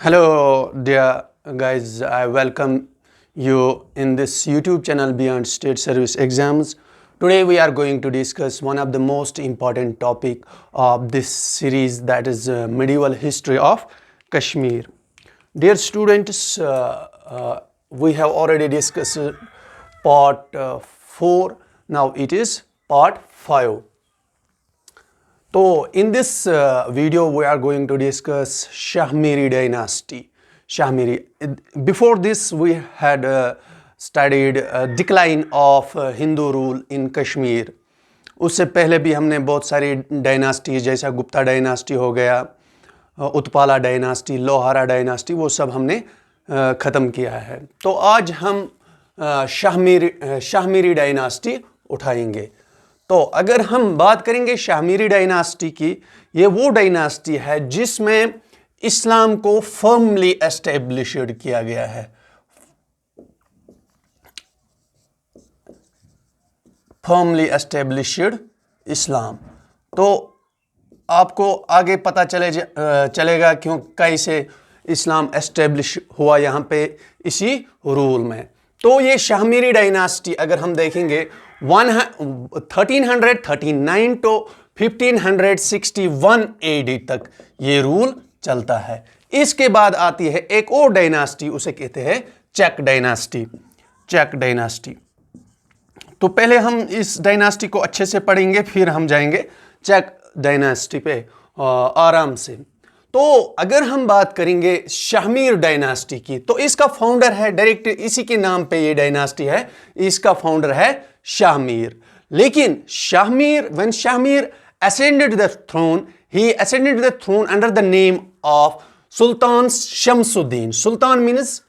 Hello, dear guys. I welcome you in this YouTube channel Beyond State Service Exams. Today we are going to discuss one of the most important topic of this series, that is medieval history of Kashmir. Dear students, we have already discussed part 4. Now it is part 5. So in this video we are going to discuss Shahmiri dynasty. Before this we had studied decline of Hindu rule in Kashmir. उससे पहले भी हमने बहुत सारी dynasty जैसा Gupta dynasty हो गया, Utpala dynasty, Lohara dynasty, वो सब हमने ख़त्म किया है. तो आज हम शाहमीरी डायनास्टी उठाएंगे. तो अगर हम बात करेंगे शाहमीरी डायनास्टी की, ये वो डायनास्टी है जिसमें इस्लाम को फर्मली एस्टेब्लिश्ड किया गया है. फर्मली एस्टेब्लिश्ड इस्लाम. तो आपको आगे पता चलेगा क्यों कैसे इस्लाम एस्टेब्लिश हुआ यहाँ पे इसी रूल में. तो ये शाहमीरी डायनास्टी अगर हम देखेंगे 1339 to 1561 AD तक ये रूल चलता है. इसके बाद आती है एक और डायनास्टी, उसे कहते हैं चक डायनास्टी. तो पहले हम इस डायनास्टी को अच्छे से पढ़ेंगे, फिर हम जाएंगे चक डायनास्टी पे आराम से. तो अगर हम बात करेंगे शाहमीर डायनास्टी की, तो इसका फाउंडर है, डायरेक्ट इसी के नाम पे ये डायनास्टी है, इसका फाउंडर है शाहमीर. लेकिन when Shahmir ascended the throne, he ascended the throne under the name of Sultan Shamsuddin. Sultan means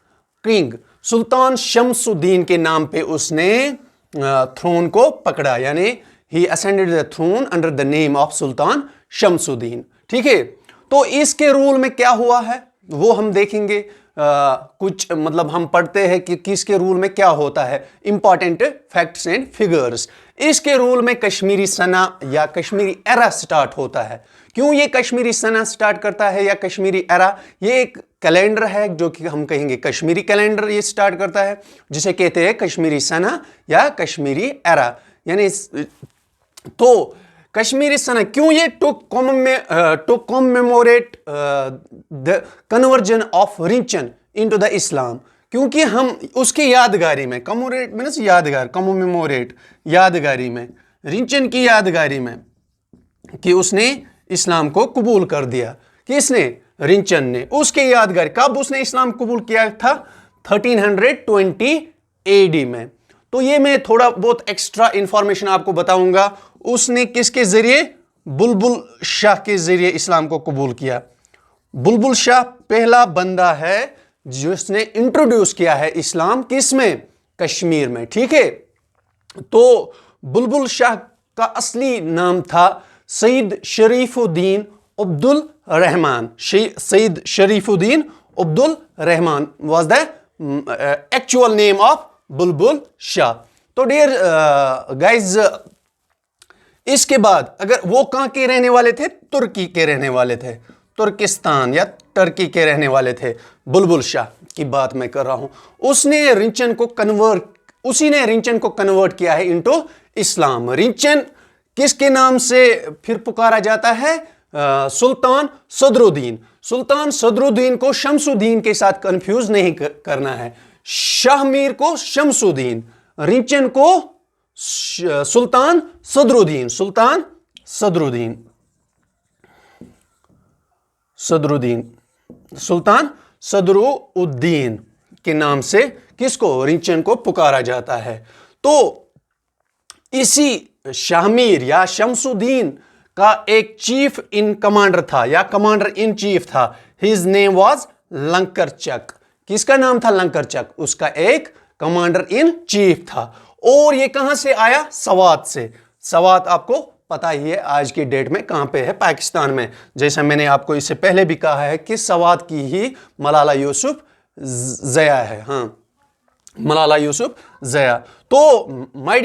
king. सुल्तान शम्सुद्दीन के नाम पे उसने थ्रोन को पकड़ा, यानी he ascended the throne under the name of सुल्तान शम्सुद्दीन. ठीक है. तो इसके रूल में क्या हुआ है वो हम देखेंगे. कुछ मतलब हम पढ़ते हैं कि किसके रूल में क्या होता है, इंपॉर्टेंट फैक्ट्स एंड फिगर्स. इसके रूल में कश्मीरी सना या कश्मीरी एरा स्टार्ट होता है. क्यों ये कश्मीरी सना स्टार्ट करता है या कश्मीरी एरा? ये एक कैलेंडर है जो कि हम कहेंगे कश्मीरी कैलेंडर, ये स्टार्ट करता है, जिसे कहते हैं कश्मीरी सना या कश्मीरी एरा. यानी तो कश्मीरी सना क्यों? ये to commemorate the conversion of Rinchan into the Islam. क्योंकि हम उसकी यादगारी में, कमोरेट मीन्स यादगार, कमोमेमोरेट यादगारी में, रिंचन की यादगारी में कि उसने इस्लाम को कबूल कर दिया. किसने? रिंचन ने. उसके यादगार कब उसने इस्लाम कबूल किया था? 1320 AD में. तो ये मैं थोड़ा बहुत एक्स्ट्रा इंफॉर्मेशन आपको बताऊंगा. उसने किसके जरिए? बुलबुल शाह के जरिए इस्लाम को कबूल किया. बुलबुल शाह पहला बंदा है जिसने इंट्रोड्यूस किया है इस्लाम. किसमें? कश्मीर में. ठीक है. तो बुलबुल शाह का असली नाम था Saeed Sharifuddin Abdul Rahman. Saeed Sharifuddin Abdul Rahman was the actual name of बुलबुल शाह. तो डियर गाइज, इसके बाद अगर वो कहां के रहने वाले थे? तुर्की के रहने वाले थे, तुर्किस्तान या टर्की के रहने वाले थे. बुलबुल शाह की बात मैं कर रहा हूं. उसी ने रिंचन को कन्वर्ट किया है इनटू इस्लाम. रिंचन किसके नाम से फिर पुकारा जाता है? सुल्तान सदरुद्दीन. सुल्तान सदरुद्दीन को शमसुद्दीन के साथ कंफ्यूज नहीं करना है. शाहमीर को शमसुद्दीन, रिंचन को सुल्तान सदरुद्दीन. सुल्तान सदरुद्दीन के नाम से किसको? रिंचन को पुकारा जाता है. तो इसी शाहमीर या शमसुद्दीन का एक चीफ इन कमांडर था या कमांडर इन चीफ था. हिज नेम वाज लंकर चक. किसका नाम था? लंकर चक. उसका एक कमांडर इन चीफ था. और ये कहां से आया? सवात से. सवात आपको पता ही है आज की डेट में कहां पे है? पाकिस्तान में. जैसा मैंने आपको इससे पहले भी कहा है कि सवात की ही मलाला यूसुफ जया है. हाँ, मलाला यूसुफ जया. तो माय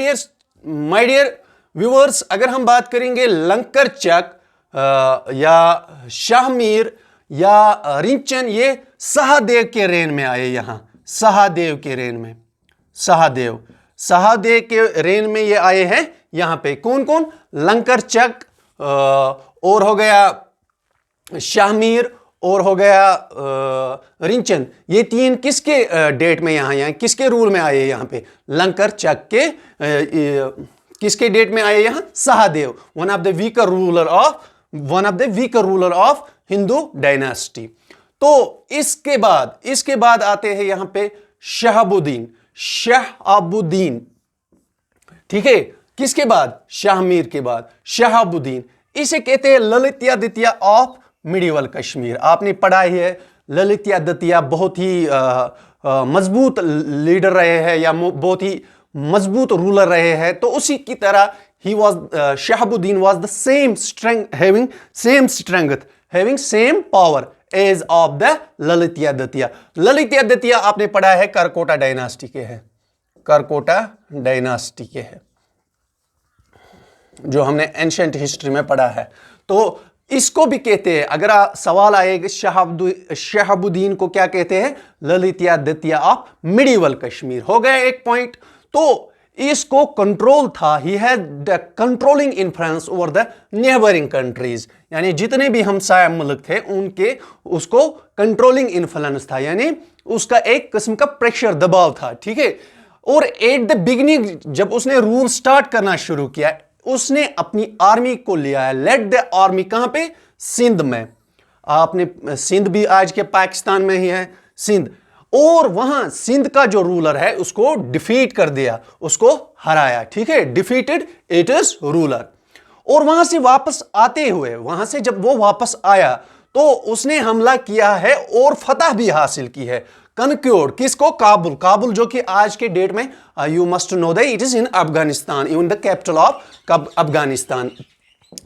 डियर व्यूअर्स, अगर हम बात करेंगे लंकर चक या शाहमीर या रिंचन, ये सहादेव के रेन में आए। यहाँ सहादेव के रेन में, सहादेव के रेन में ये आए हैं। यहाँ पे कौन कौन? लंकरचक और हो गया शाहमीर और हो गया रिंचन। ये तीन किसके डेट में यहाँ किसके रूल में आए? यहाँ पे लंकरचक के किसके डेट में आए? यहाँ Sahadev, one of the weaker ruler of Hindu dynasty. तो इसके बाद आते हैं यहाँ पे शहाबुद्दीन। ठीक है, किसके बाद? शाहमीर के बाद शहाबुद्दीन। इसे कहते हैं ललित्यादित्य ऑफ मिडिवल कश्मीर। आपने पढ़ा ही है, ललित्यादित्य बहुत ही मजबूत लीडर रहे हैं या बहुत ही मजबूत रूलर रहे हैं। तो उसी की तरह Shahabuddin was the same strength, having same power as of the Lalityaditya. ललित्यादित्य आपने पढ़ा है करकोटा डायनास्टी के हैं, करकोटा डायनास्टी के हैं, जो हमने एंशिएंट हिस्ट्री में पढ़ा है। तो इसको भी कहते हैं, अगर सवाल आएगा शहाबुद्दीन को क्या कहते हैं? ललित्यादित्य ऑफ मिडिवल कश्मीर। हो गया एक पॉइंट। तो इसको कंट्रोल था, he had the controlling influence over the neighbouring countries, यानी जितने भी हमसाया मुल्क थे उनके उसको कंट्रोलिंग इन्फ्लुएंस था, यानी उसका एक किस्म का प्रेशर, दबाव था। ठीक है। और एट द बिगिनिंग जब उसने रूल स्टार्ट करना शुरू किया, उसने अपनी आर्मी को लिया है, लेड द आर्मी कहां पे? सिंध में। आपने सिंध भी आज के पाकिस्तान में ही है, सिंध। और वहां सिंध का जो रूलर है उसको डिफीट कर दिया, उसको हराया। ठीक है, डिफीटेड इट इज रूलर। और वहां से वापस आते हुए, वहां से जब वो वापस आया तो उसने हमला किया है और फतह भी हासिल की है, कनक्योर्ड किसको? काबुल। काबुल जो कि आज के डेट में you must know that it is in Afghanistan, even the capital of Afghanistan.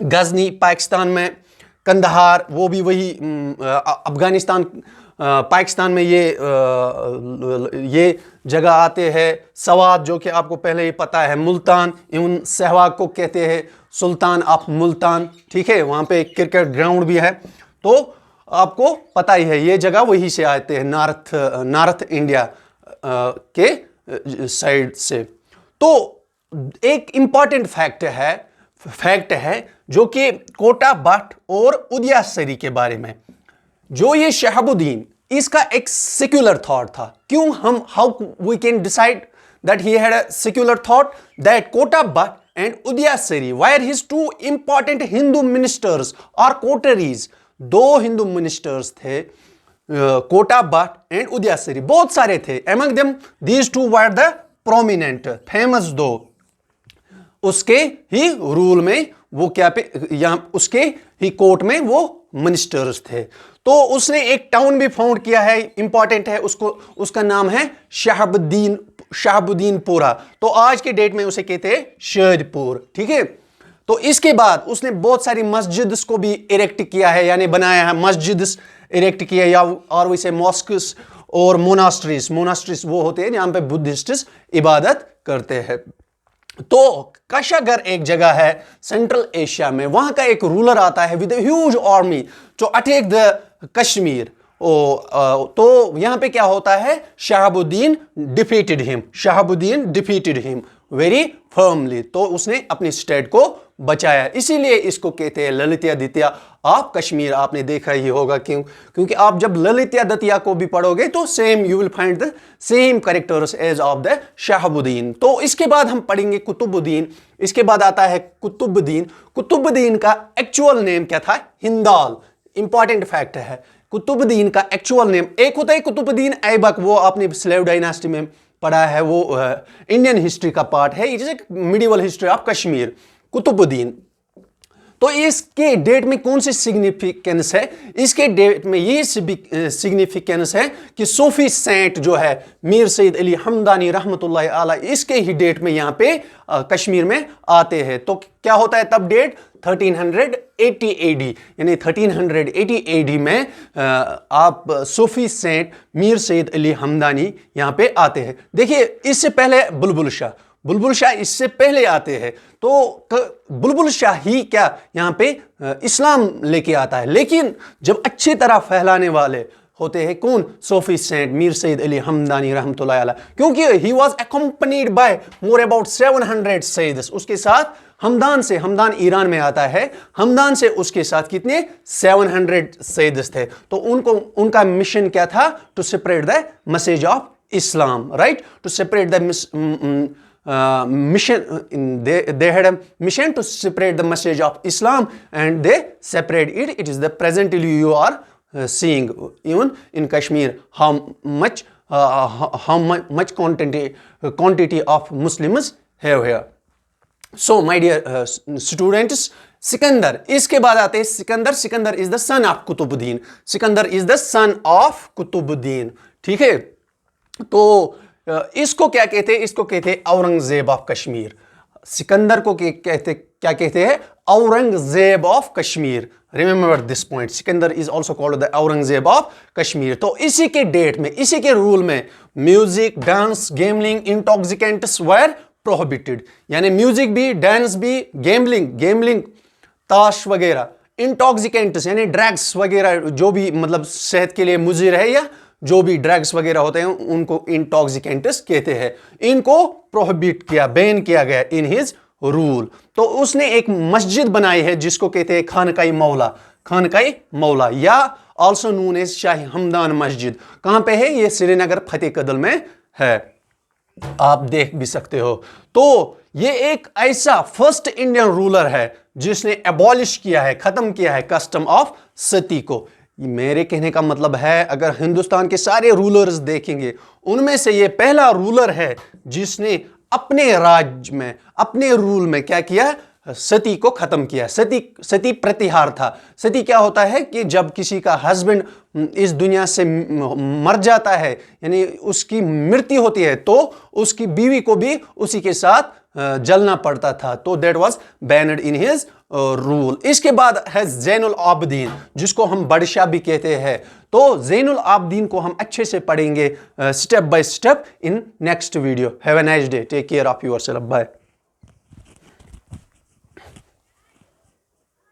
Ghazni Pakistan में, कंदहार वो भी वही अफगानिस्तान पाकिस्तान में ये जगह आते हैं। सवात जो कि आपको पहले ही पता है, मुल्तान, इवन सहवाग को कहते हैं सुल्तान ऑफ मुल्तान। ठीक है, वहां पे क्रिकेट ग्राउंड भी है। तो आपको पता ही है ये जगह वही से आते हैं, नॉर्थ इंडिया के साइड से। तो एक इंपॉर्टेंट फैक्ट है जो कि कोटा बट और उदयासरी के बारे में। जो ये शहाबुद्दीन, इसका एक सेक्युलर थॉट था। क्यों? हम how we can decide that he had a secular thought? That Kota but and Udayasri were his two important Hindu ministers और कोटरीज। दो हिंदू मिनिस्टर्स थे, कोटा बट एंड उदयासरी, बहुत सारे थे। Among them these two were the prominent, famous दो। उसके ही रूल में वो क्या पे, यहां उसके ही कोर्ट में वो मिनिस्टर्स थे। तो उसने एक टाउन भी फाउंड किया है, इंपॉर्टेंट है, उसका नाम है शहाबुद्दीनपुरा। तो आज के डेट में उसे कहते हैं शेरपुर। ठीक है। तो इसके बाद उसने बहुत सारी मस्जिद्स को भी इरेक्ट किया है, यानी बनाया है, मस्जिद्स इरेक्ट किया, या और वैसे मॉस्क्स और मोनास्ट्रीज वो होते हैं जहां पे बुद्धिस्ट्स इबादत करते हैं। तो कशागर एक जगह है सेंट्रल एशिया में, वहां का एक रूलर आता है with huge army to attack the Kashmir. तो यहां पे क्या होता है? Shahabuddin defeated him very firmly. तो उसने अपनी स्टेट को बचाया, इसीलिए इसको कहते हैं ललित्यादित्य ऑफ कश्मीर। आपने देखा ही होगा, क्योंकि आप जब ललित्यादित्य को भी पढ़ोगे तो same you will find the same characters as of the Shahabuddin. तो इसके बाद हम पढ़ेंगे कुतुबुद्दीन। इसके बाद आता है कुतुबुद्दीन का एक्चुअल नेम क्या था? हिंदाल। इंपॉर्टेंट फैक्ट है, कुतुबुद्दीन का एक्चुअल नेम, एक होता है कुतुबुद्दीन ऐबक, वो आपने स्लेव डायनास्टी में पढ़ा है, वो इंडियन हिस्ट्री का पार्ट है, it is a medieval history of Kashmir. Qutbuddin, तो इसके डेट में कौन सी सिग्निफिकेंस है? इसके डेट में ये सिग्निफिकेंस है कि सूफी सेंट जो है मीर सईद अली हमदानी रहमतुल्लाह अलैह, इसके ही डेट में यहाँ पे कश्मीर में आते हैं। तो क्या होता है तब डेट? 1380 AD, यानी 1380 AD में आप सूफी सेंट मीर सईद अली हमदानी यहाँ पे आते हैं। देखिए, इससे पहले बुलबुल शाह इससे पहले आते हैं। तो बुलबुल शाह ही क्या यहाँ पे इस्लाम लेके आता है, लेकिन जब अच्छी तरह फैलाने वाले होते हैं कौन, सूफी सेंट मीर सईद अली हमदानी रहमतुल्लाह अलैह, क्योंकि he was accompanied by more about 700 सईद्स। उसके साथ हमदान ईरान में आता है, हमदान से उसके साथ कितने 700 सईद्स थे। तो उनका मिशन क्या था, to separate the message of Islam, right, to separate the mission. They had a mission to separate the message of Islam, and they separate it. It is the presently you are seeing even in Kashmir how much quantity of Muslims have here. So my dear students, Sikandar, इसके बाद आते हैं Sikandar. Sikandar is the son of Qutbuddin. Sikandar is the son of Qutbuddin, ठीक है। तो इसको क्या कहते हैं, इसको कहते हैं औरंगजेब ऑफ कश्मीर। सिकंदर को क्या कहते हैं, Aurangzeb of Kashmir. Remember this point, Sikandar is also called the Aurangzeb of Kashmir. तो इसी के डेट में, इसी के रूल में म्यूजिक, डांस, गैम्बलिंग, इंटॉक्सिकेंट्स वर प्रोहिबिटेड। यानी म्यूजिक भी, डांस भी, गैम्बलिंग ताश वगैरह, इंटॉक्सिकेंट्स यानी ड्रग्स वगैरह जो भी मतलब सेहत के लिए मुज़िर है या जो भी ड्रग्स वगैरह होते हैं उनको इंटॉक्सिकेंट्स कहते हैं। इनको प्रोहिबिट किया, बैन किया गया इन हिज रूल। तो उसने एक मस्जिद बनाई है जिसको कहते हैं खानकाई मौला, खानकाई मौला या ऑल्सो नोन एज शाही हमदान मस्जिद। कहां पे है ये, श्रीनगर फतेह कदल में है, आप देख भी सकते हो। तो ये एक ऐसा फर्स्ट इंडियन रूलर है जिसने एबॉलिश किया है, खत्म किया है कस्टम ऑफ सती को। मेरे कहने का मतलब है अगर हिंदुस्तान के सारे रूलर्स देखेंगे उनमें से ये पहला रूलर है जिसने अपने राज्य में, अपने रूल में क्या किया, सती को खत्म किया। सती प्रतिहार था। सती क्या होता है कि जब किसी का हस्बैंड इस दुनिया से मर जाता है, यानी उसकी मृत्यु होती है, तो उसकी बीवी को भी उसी के साथ जलना पड़ता था। तो that was banned in his rule. इसके बाद है ज़ैनुल आबिदीन, जिसको हम बादशाह भी कहते हैं। तो ज़ैनुल आबिदीन को हम अच्छे से पढ़ेंगे step by step in next video. Have a nice day, take care of yourself, bye.